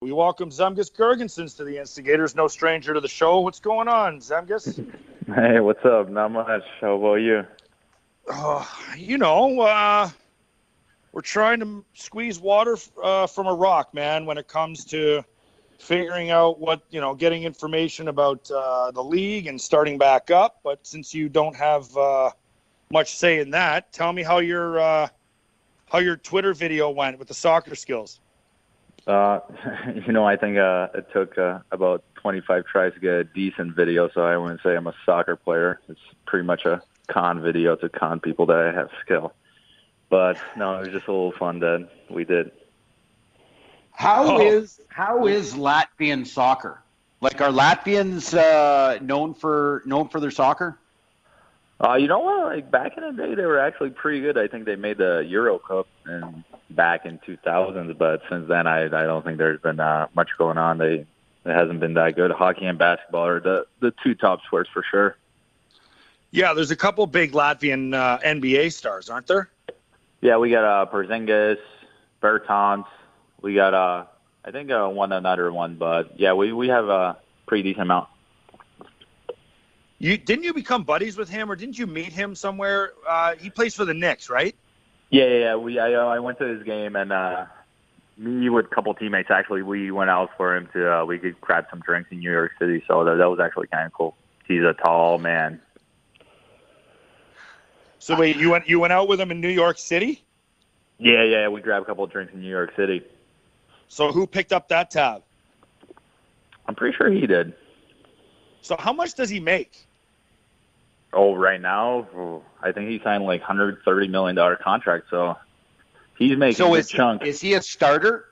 We welcome Zemgus Girgensons to the Instigators, no stranger to the show. What's going on, Zemgus? Hey, what's up? Not much. How about you? We're trying to squeeze water from a rock, man, when it comes to figuring out getting information about the league and starting back up. But since you don't have much say in that, tell me how your Twitter video went with the soccer skills. I think it took about 25 tries to get a decent video, so I wouldn't say I'm a soccer player. It's pretty much a con video to con people that I have skill. But no, it was just a little fun that we did. How is Latvian soccer? Like, are Latvians known for their soccer? You know what? Like back in the day, they were actually pretty good. I think they made the Euro Cup back in 2000s, but since then, I don't think there's been much going on. It hasn't been that good. Hockey and basketball are the two top sports for sure. Yeah, there's a couple big Latvian NBA stars, aren't there? Yeah, we got Porzingis, Bertans. We got I think one another one, but yeah, we have a pretty decent amount. Didn't you become buddies with him, or didn't you meet him somewhere? He plays for the Knicks, right? Yeah. I went to his game, and me with a couple teammates actually, we went out for him to we could grab some drinks in New York City. So that was actually kind of cool. He's a tall man. So wait, you went out with him in New York City? Yeah. We grabbed a couple of drinks in New York City. So who picked up that tab? I'm pretty sure he did. So how much does he make? Oh, right now, I think he signed like $130 million contract, so he's making a good chunk. Is he a starter?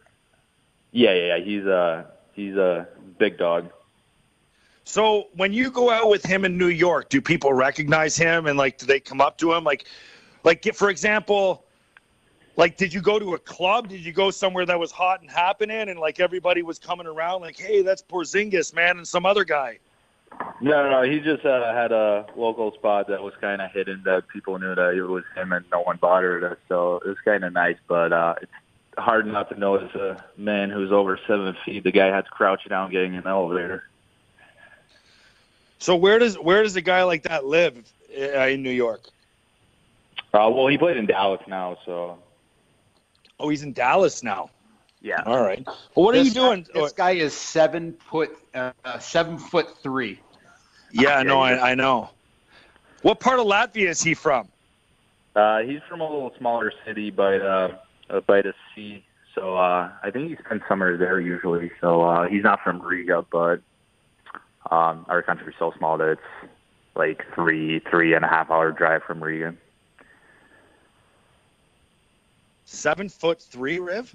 Yeah. He's a big dog. So when you go out with him in New York, do people recognize him and do they come up to him? Like for example, did you go to a club? Did you go somewhere that was hot and happening and everybody was coming around hey, that's Porzingis, man, and some other guy? No. He just had a local spot that was kind of hidden that people knew that it was him and no one bothered us. So it was kind of nice, but it's hard not to notice a man who's over 7 feet. The guy had to crouch down getting in the elevator. So where does a guy like that live in New York? Well, he played in Dallas now, so. Oh, he's in Dallas now. Yeah. All right. Well, what are you doing? This guy is 7'3". Yeah, no, I know. What part of Latvia is he from? He's from a little smaller city by the sea. So I think he spends summers there usually. So he's not from Riga, but our country's so small that it's like 3.5 hour drive from Riga. 7'3", Riv?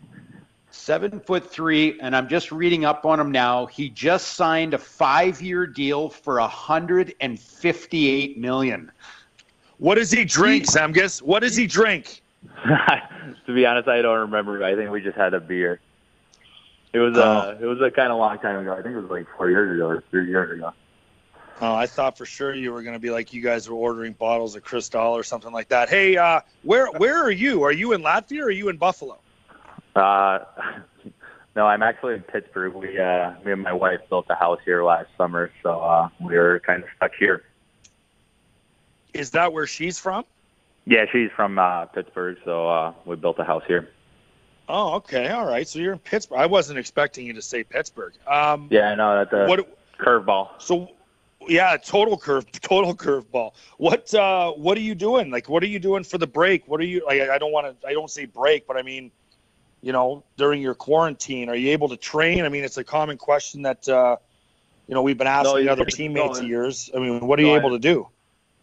7'3", and I'm just reading up on him now. He just signed a 5-year deal for $158 million. What does he drink, Zemgus? What does he drink? To be honest, I don't remember. I think we just had a beer. It was a kind of long time ago. I think it was like 4 years ago or 3 years ago. Oh, I thought for sure you were going to be like you guys were ordering bottles of Cristal or something like that. Hey, where are you? Are you in Latvia or are you in Buffalo? No, I'm actually in Pittsburgh. Me and my wife built a house here last summer, so we're kind of stuck here. Is that where she's from? Yeah, she's from Pittsburgh, so we built a house here. Oh, okay, all right. So you're in Pittsburgh. I wasn't expecting you to say Pittsburgh. Yeah, I know that's a curveball. So, yeah, total curveball. What are you doing? What are you doing for the break? What are you like? I don't say break, but I mean, during your quarantine, are you able to train? I mean, it's a common question that we've been asking other teammates of yours. I mean, what are you able to do?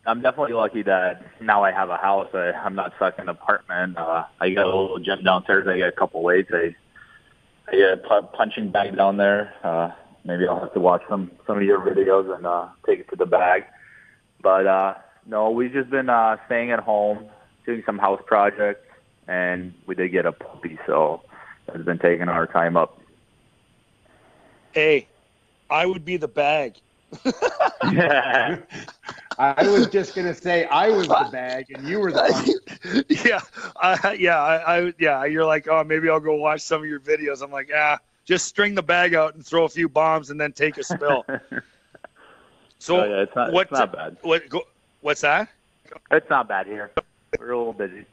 I'm definitely lucky that now I have a house. I'm not stuck in an apartment. I got a little gym downstairs. I got a couple weights. I got a punching bag down there. Maybe I'll have to watch some of your videos and take it to the bag. But no, we've just been staying at home, doing some house projects, and we did get a puppy, so it's been taking our time up. Hey, I would be the bag. Yeah. I was just gonna say I was the bag and you were the bag. Yeah. You're like, oh, maybe I'll go watch some of your videos. I'm like, just string the bag out and throw a few bombs and then take a spill. So yeah, it's not bad. What's that? It's not bad here. We're a little busy.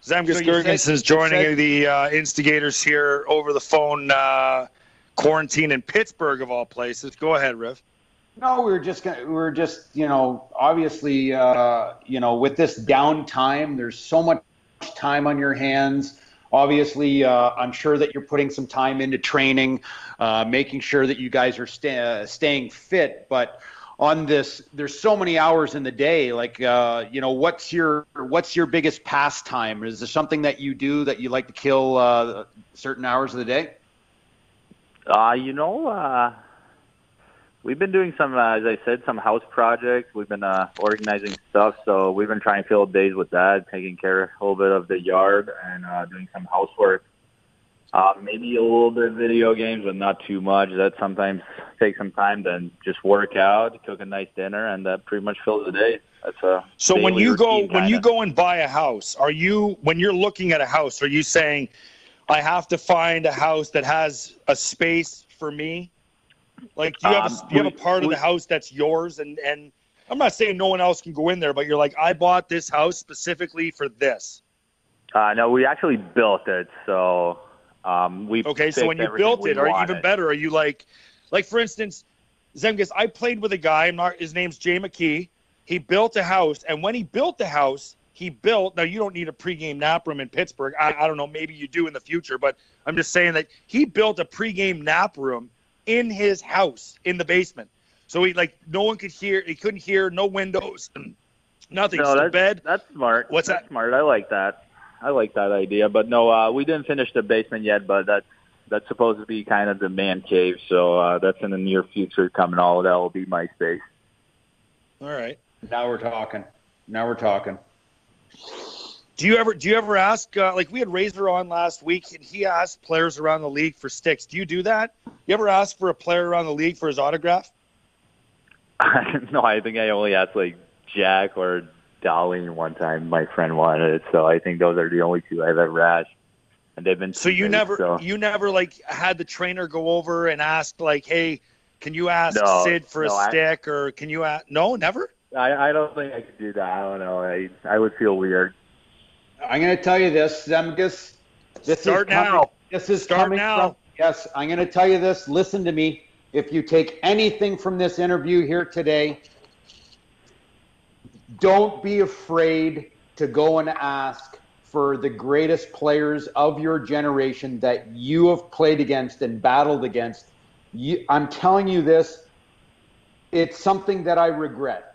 Zemgus Girgensons joining the Instigators here over the phone, quarantine in Pittsburgh of all places. Go ahead, Riv. No, we were just obviously, with this downtime, there's so much time on your hands. Obviously, I'm sure that you're putting some time into training, making sure that you guys are staying fit. But on this, there's so many hours in the day. Like, what's your biggest pastime? Is there something that you do that you like to kill certain hours of the day? We've been doing some, as I said, some house projects. We've been organizing stuff, so we've been trying to fill days with that, taking care a little bit of the yard and doing some housework. Maybe a little bit of video games, but not too much. That sometimes takes some time. Then just work out, cook a nice dinner, and that pretty much fills the day. That's a so when you routine, go and buy a house, when you're looking at a house, are you saying I have to find a house that has a space for me? Like, do you have a part of the house that's yours? And I'm not saying no one else can go in there, but you're like, I bought this house specifically for this. No, we actually built it. So we so when you built it, or even better, are you like for instance, Zemgus, I played with a guy. His name's Jay McKee. He built a house, and when he built the house, now you don't need a pregame nap room in Pittsburgh. I don't know, maybe you do in the future, but I'm just saying that he built a pregame nap room in his house in the basement. So no one could hear, he couldn't hear, no windows, nothing. No, the bed. That's smart. What's that's that? Smart. I like that. I like that idea. But no, we didn't finish the basement yet, but that's supposed to be kind of the man cave. So that's in the near future coming. All that will be my space. All right. Now we're talking. Do you ever ask, we had Razor on last week, and he asked players around the league for sticks. Do you do that? You ever ask for a player around the league for his autograph? No, I think I only asked Jack or Dolly one time. My friend wanted it, so I think those are the only two I've ever asked. And they've been so you never had the trainer go over and ask hey, can you ask Sid for a stick, or can you ask? No, never. I don't think I could do that. I don't know. I would feel weird. I'm going to tell you this, Zemgus. Start now. Yes, I'm going to tell you this. Listen to me. If you take anything from this interview here today, don't be afraid to go and ask for the greatest players of your generation that you have played against and battled against. I'm telling you this, it's something that I regret.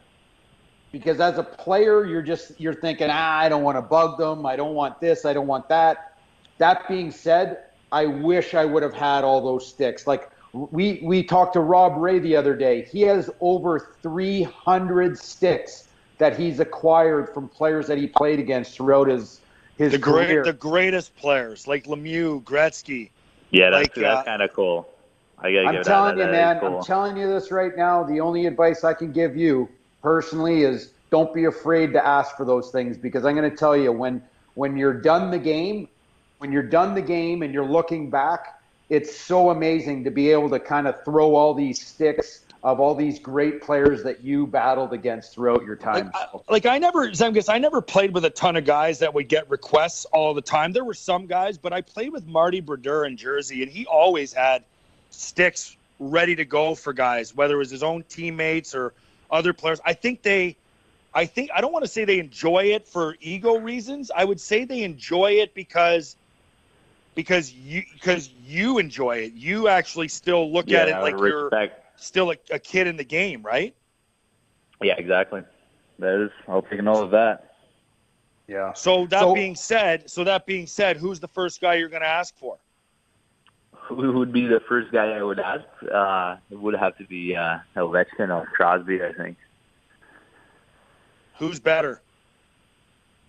Because as a player, you're thinking, I don't want to bug them. I don't want this. I don't want that. That being said, I wish I would have had all those sticks. Like we talked to Rob Ray the other day. He has over 300 sticks that he's acquired from players that he played against throughout his career. The greatest players like Lemieux, Gretzky. Yeah, that's kind of cool. I'm telling you, man. Cool. I'm telling you this right now. The only advice I can give you personally is don't be afraid to ask for those things, because I'm going to tell you, when you're done the game and you're looking back, it's so amazing to be able to kind of throw all these sticks of all these great players that you battled against throughout your time. I never played with a ton of guys that would get requests all the time. There were some guys, but I played with Marty Brodeur in Jersey, and he always had sticks ready to go for guys, whether it was his own teammates or other players. I don't want to say they enjoy it for ego reasons. I would say they enjoy it because you enjoy it. You actually still look at it like you're still a kid in the game, right? Yeah, exactly. I'll take note of that. Yeah. So that being said, who's the first guy you're going to ask for? Who would be the first guy I would ask? It would have to be Ovechkin or Crosby, I think. Who's better?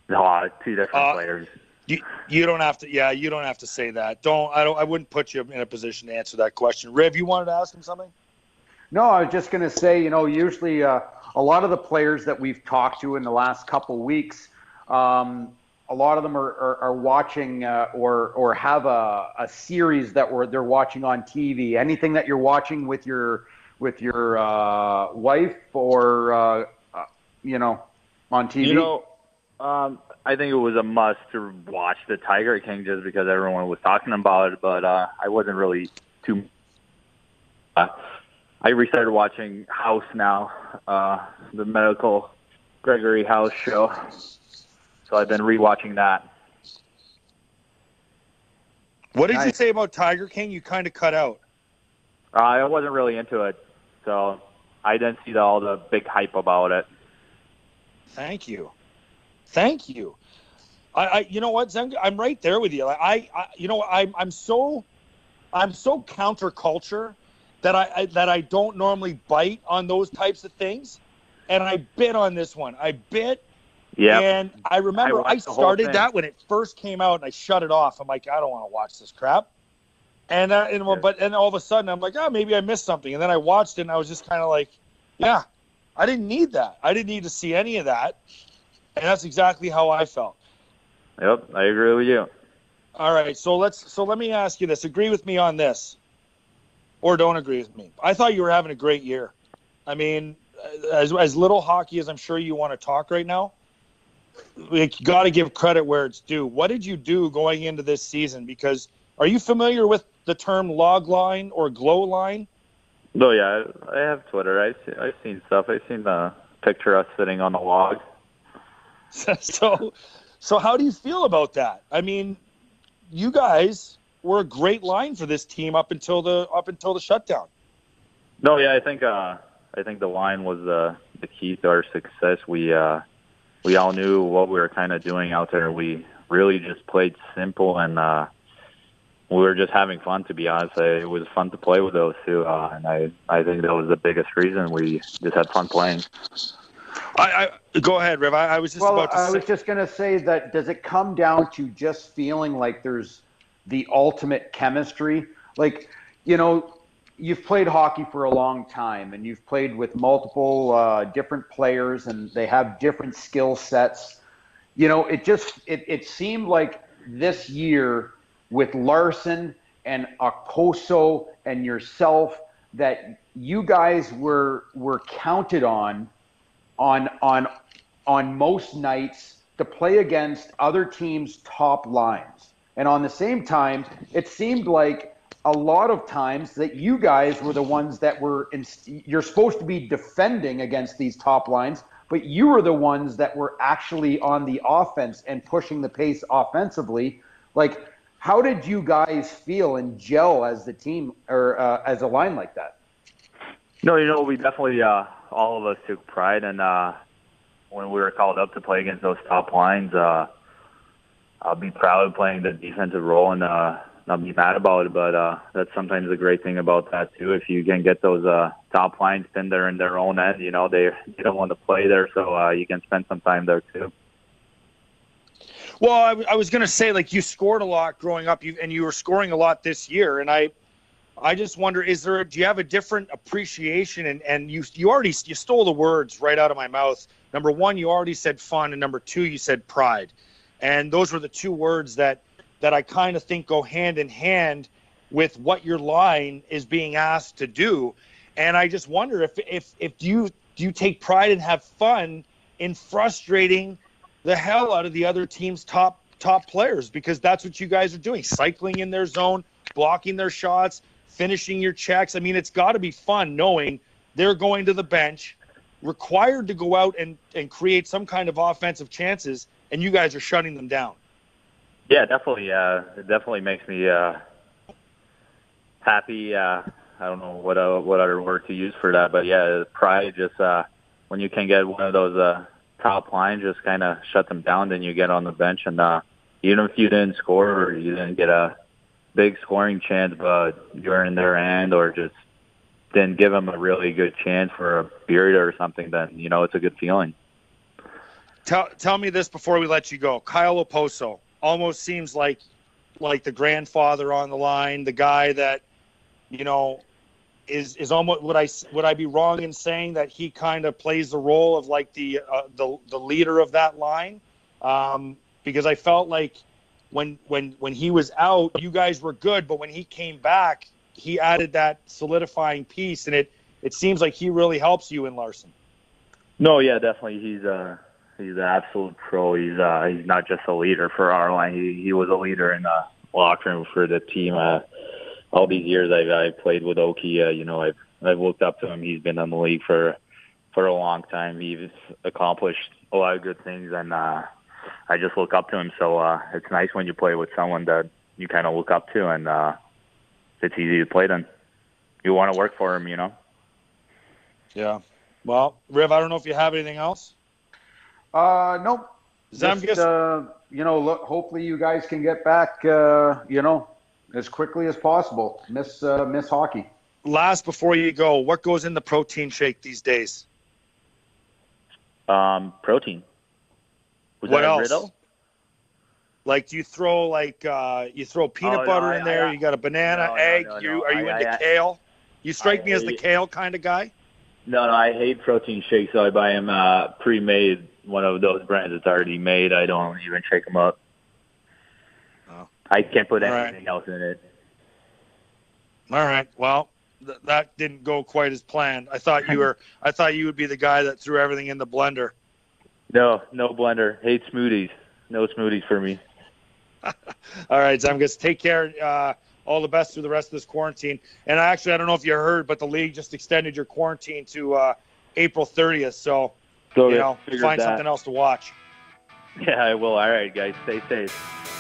No, two different players. You don't have to. Yeah, you don't have to say that. I wouldn't put you in a position to answer that question. Riv, you wanted to ask him something? No, I was just going to say, usually a lot of the players that we've talked to in the last couple weeks, a lot of them are watching or have a series that they're watching on TV. Anything that you're watching with your wife or on TV? I think it was a must to watch the Tiger King just because everyone was talking about it, but I wasn't really too. I restarted watching House now, the medical Gregory House show. So I've been rewatching that. What did you say about Tiger King? You kind of cut out. I wasn't really into it, so I didn't see all the big hype about it. Thank you. You know what, Zen? I'm right there with you. I'm so counterculture that I don't normally bite on those types of things, and I bit on this one. Yeah. And I remember I started that when it first came out, and I shut it off. I'm like, I don't want to watch this crap. But all of a sudden, I'm like, oh, maybe I missed something. And then I watched it, and I was just kind of like, yeah, I didn't need that. I didn't need to see any of that. And that's exactly how I felt. Yep, I agree with you. All right, so let me ask you this. Agree with me on this, or don't agree with me. I thought you were having a great year. I mean, as little hockey as I'm sure you want to talk right now, you got to give credit where it's due. What did you do going into this season? Because are you familiar with the term log line or glow line? Oh, yeah, I have Twitter. I've seen stuff. I've seen the picture of us sitting on the log. So how do you feel about that? I mean, you guys were a great line for this team up until the shutdown. No, yeah, I think the line was the key to our success. We all knew what we were kind of doing out there. We really just played simple, and we were just having fun, to be honest. It was fun to play with those two, and I think that was the biggest reason. We just had fun playing. I go ahead, Riv. I was just going to say that does it come down to just feeling like there's the ultimate chemistry? Like, you've played hockey for a long time, and you've played with multiple different players, and they have different skill sets. It seemed like this year with Larsson and Okposo and yourself that you guys were counted on most nights to play against other teams' top lines. And on the same time, it seemed like a lot of times that you guys were the ones that you're supposed to be defending against these top lines, but you were the ones that were actually on the offense and pushing the pace offensively. Like, how did you guys feel and gel as the team or as a line like that? No, we definitely, all of us took pride in when we were called up to play against those top lines. I'll be proud of playing the defensive role and not be mad about it, but that's sometimes the great thing about that, too. If you can get those top lines pinned there in their own end, they don't want to play there, so you can spend some time there, too. Well, I was going to say, like, you scored a lot growing up, and you were scoring a lot this year, and I just wonder, do you have a different appreciation? And you stole the words right out of my mouth. Number one, you already said fun, and number two, you said pride. And those were the two words that I kind of think go hand in hand with what your line is being asked to do. And I just wonder if do you take pride and have fun in frustrating the hell out of the other team's top players, because that's what you guys are doing, cycling in their zone, blocking their shots, finishing your checks. I mean, it's got to be fun knowing they're going to the bench, required to go out and create some kind of offensive chances, and you guys are shutting them down. Yeah, definitely. It definitely makes me happy. I don't know what other word to use for that, but yeah, pride. Just when you can get one of those top lines, just kind of shut them down, then you get on the bench, and even if you didn't score or you didn't get a big scoring chance, but you're in their end or just didn't give them a really good chance for a period or something, then it's a good feeling. Tell me this before we let you go. Kyle Okposo almost seems like the grandfather on the line, the guy that is almost, would I be wrong in saying that he kind of plays the role of like the leader of that line? because I felt like when he was out, you guys were good, but when he came back, he added that solidifying piece, and it seems like he really helps you in Larsson. No, yeah, definitely. He's an absolute pro. He's not just a leader for our line. He was a leader in the locker room for the team. All these years I played with Oki, I've looked up to him. He's been in the league for a long time. He's accomplished a lot of good things, and I just look up to him. So it's nice when you play with someone that you kind of look up to, and it's easy to play then. You want to work for him, Yeah. Well, Riv, I don't know if you have anything else. Nope. Zemgus, look, hopefully you guys can get back, as quickly as possible. Miss hockey. Last before you go, what goes in the protein shake these days? Protein. What else? Riddle? Like, do you throw peanut butter in there? You got a banana, egg. Are you into kale? You strike me as the kale kind of guy. No, I hate protein shakes, so I buy them pre-made, one of those brands that's already made. I don't even shake them up. Oh. I can't put anything else in it. All right. Well, that didn't go quite as planned. I thought you would be the guy that threw everything in the blender. No blender. Hate smoothies. No smoothies for me. All right, Zemgus, take care. All the best through the rest of this quarantine. And I don't know if you heard, but the league just extended your quarantine to April 30th. So find something else to watch. Yeah, I will. All right, guys, stay safe.